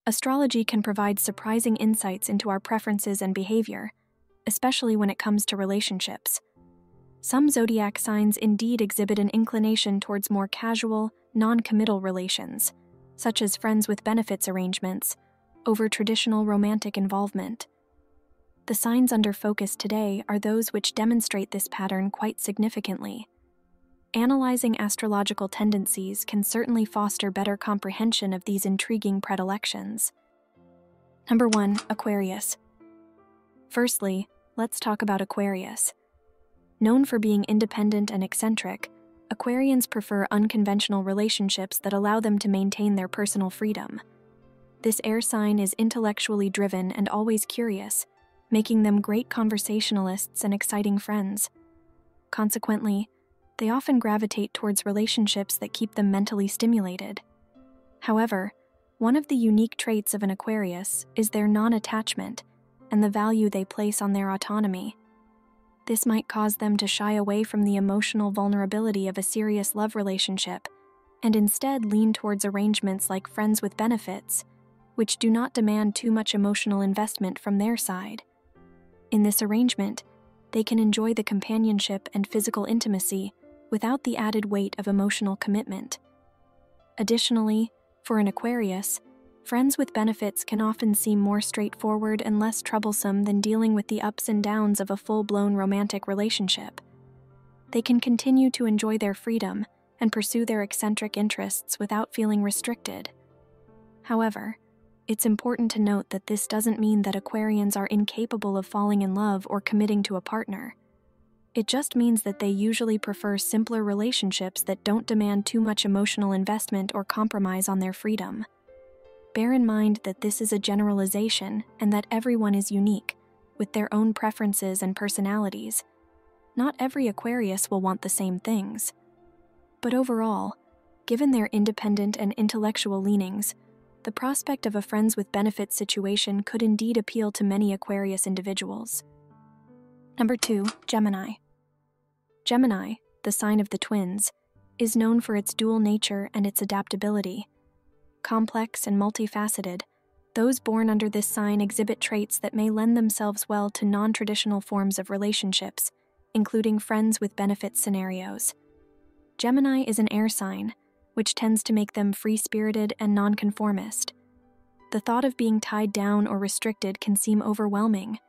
Astrology can provide surprising insights into our preferences and behavior, especially when it comes to relationships. Some zodiac signs indeed exhibit an inclination towards more casual, non-committal relations, such as friends with benefits arrangements, over traditional romantic involvement. The signs under focus today are those which demonstrate this pattern quite significantly. Analyzing astrological tendencies can certainly foster better comprehension of these intriguing predilections. Number 1. Aquarius. Firstly, let's talk about Aquarius. Known for being independent and eccentric, Aquarians prefer unconventional relationships that allow them to maintain their personal freedom. This air sign is intellectually driven and always curious, making them great conversationalists and exciting friends. Consequently, they often gravitate towards relationships that keep them mentally stimulated. However, one of the unique traits of an Aquarius is their non-attachment and the value they place on their autonomy. This might cause them to shy away from the emotional vulnerability of a serious love relationship and instead lean towards arrangements like friends with benefits, which do not demand too much emotional investment from their side. In this arrangement, they can enjoy the companionship and physical intimacy without the added weight of emotional commitment. Additionally, for an Aquarius, friends with benefits can often seem more straightforward and less troublesome than dealing with the ups and downs of a full-blown romantic relationship. They can continue to enjoy their freedom and pursue their eccentric interests without feeling restricted. However, it's important to note that this doesn't mean that Aquarians are incapable of falling in love or committing to a partner. It just means that they usually prefer simpler relationships that don't demand too much emotional investment or compromise on their freedom. Bear in mind that this is a generalization and that everyone is unique, with their own preferences and personalities. Not every Aquarius will want the same things. But overall, given their independent and intellectual leanings, the prospect of a friends with benefits situation could indeed appeal to many Aquarius individuals. Number 2. Gemini. Gemini, the sign of the twins, is known for its dual nature and its adaptability. Complex and multifaceted, those born under this sign exhibit traits that may lend themselves well to non-traditional forms of relationships, including friends with benefits scenarios. Gemini is an air sign, which tends to make them free-spirited and nonconformist. The thought of being tied down or restricted can seem overwhelming,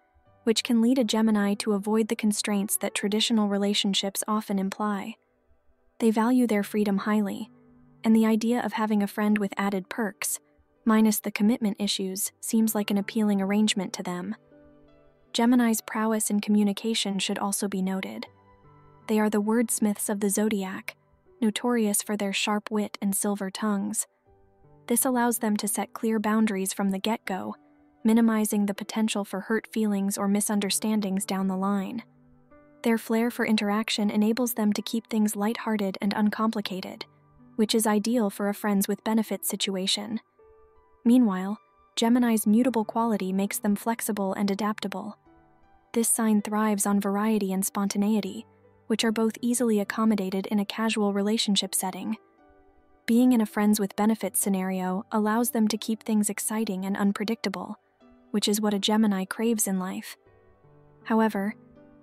which can lead a Gemini to avoid the constraints that traditional relationships often imply. They value their freedom highly, and the idea of having a friend with added perks, minus the commitment issues, seems like an appealing arrangement to them. Gemini's prowess in communication should also be noted. They are the wordsmiths of the Zodiac, notorious for their sharp wit and silver tongues. This allows them to set clear boundaries from the get-go, minimizing the potential for hurt feelings or misunderstandings down the line. Their flair for interaction enables them to keep things lighthearted and uncomplicated, which is ideal for a friends with benefits situation. Meanwhile, Gemini's mutable quality makes them flexible and adaptable. This sign thrives on variety and spontaneity, which are both easily accommodated in a casual relationship setting. Being in a friends with benefits scenario allows them to keep things exciting and unpredictable, which is what a Gemini craves in life. However,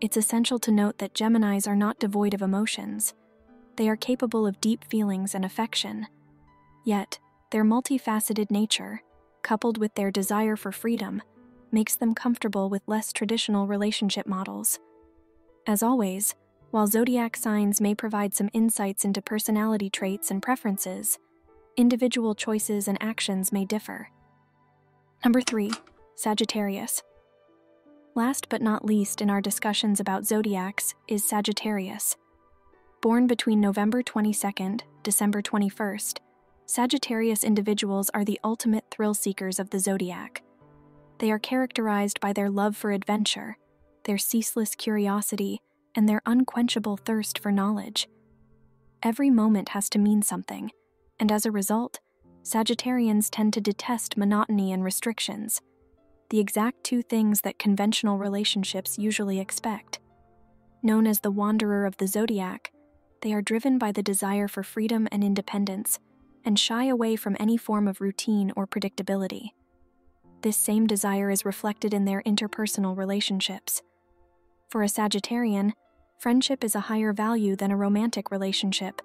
it's essential to note that Geminis are not devoid of emotions. They are capable of deep feelings and affection. Yet, their multifaceted nature, coupled with their desire for freedom, makes them comfortable with less traditional relationship models. As always, while zodiac signs may provide some insights into personality traits and preferences, individual choices and actions may differ. Number 3. Sagittarius. Last but not least in our discussions about zodiacs is Sagittarius. Born between November 22nd, December 21st, Sagittarius individuals are the ultimate thrill seekers of the zodiac. They are characterized by their love for adventure, their ceaseless curiosity, and their unquenchable thirst for knowledge. Every moment has to mean something, and as a result, Sagittarians tend to detest monotony and restrictions, the exact two things that conventional relationships usually expect. Known as the wanderer of the zodiac, they are driven by the desire for freedom and independence, and shy away from any form of routine or predictability. This same desire is reflected in their interpersonal relationships. For a Sagittarian, friendship is a higher value than a romantic relationship,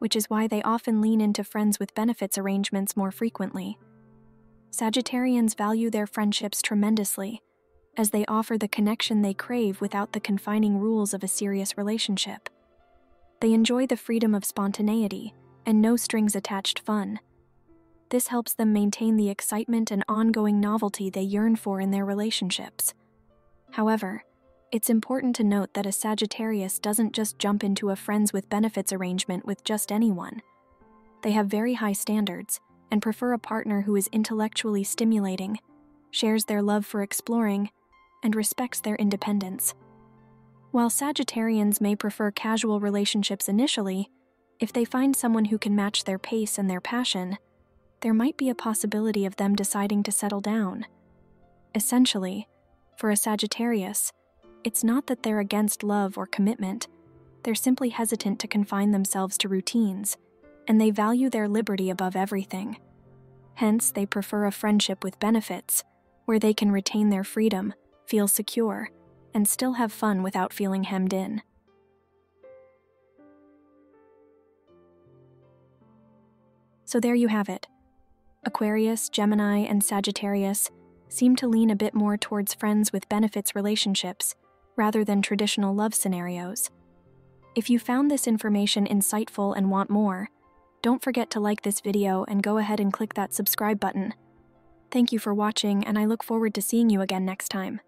which is why they often lean into friends with benefits arrangements more frequently. Sagittarians value their friendships tremendously, as they offer the connection they crave without the confining rules of a serious relationship. They enjoy the freedom of spontaneity and no strings attached fun. This helps them maintain the excitement and ongoing novelty they yearn for in their relationships. However, it's important to note that a Sagittarius doesn't just jump into a friends with benefits arrangement with just anyone. They have very high standards and prefer a partner who is intellectually stimulating, shares their love for exploring, and respects their independence. While Sagittarians may prefer casual relationships initially, if they find someone who can match their pace and their passion, there might be a possibility of them deciding to settle down. Essentially, for a Sagittarius, it's not that they're against love or commitment, they're simply hesitant to confine themselves to routines, and they value their liberty above everything. Hence, they prefer a friendship with benefits, where they can retain their freedom, feel secure, and still have fun without feeling hemmed in. So there you have it. Aquarius, Gemini, and Sagittarius seem to lean a bit more towards friends with benefits relationships, rather than traditional love scenarios. If you found this information insightful and want more, don't forget to like this video and go ahead and click that subscribe button. Thank you for watching, and I look forward to seeing you again next time.